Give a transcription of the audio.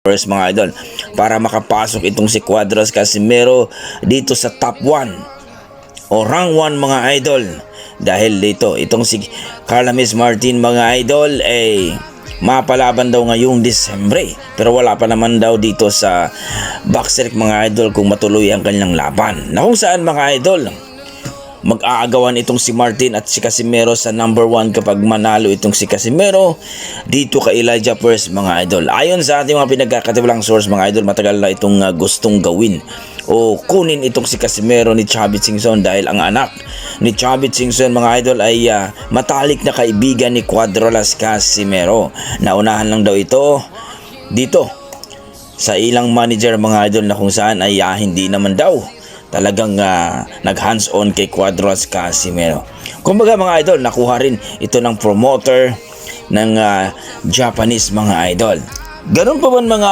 first mga idol para makapasok itong si Cuadras Casimero dito sa top 1 o rank 1 mga idol. Dahil dito itong si Carlamis Martin mga idol mapalaban daw ngayong Disyembre, pero wala pa naman daw dito sa Boxrec mga idol kung matuloy ang kanilang laban, na kung saan mga idol mag-aagawan itong si Martin at si Casimero sa number 1 kapag manalo itong si Casimero dito kay Elijah First mga idol. Ayon sa ating mga pinagkakatiwalang source mga idol, matagal na itong gustong gawin o kunin itong si Casimero ni Chavit Singson dahil ang anak ni Chavit Singson mga idol ay matalik na kaibigan ni Cuadras Casimero. Naunahan lang daw ito dito sa ilang manager mga idol, na kung saan ay hindi naman daw talagang nag-hands-on kay Cuadras Casimero. Kumbaga mga idol, nakuha rin ito ng promoter ng Japanese mga idol. Ganun pa man mga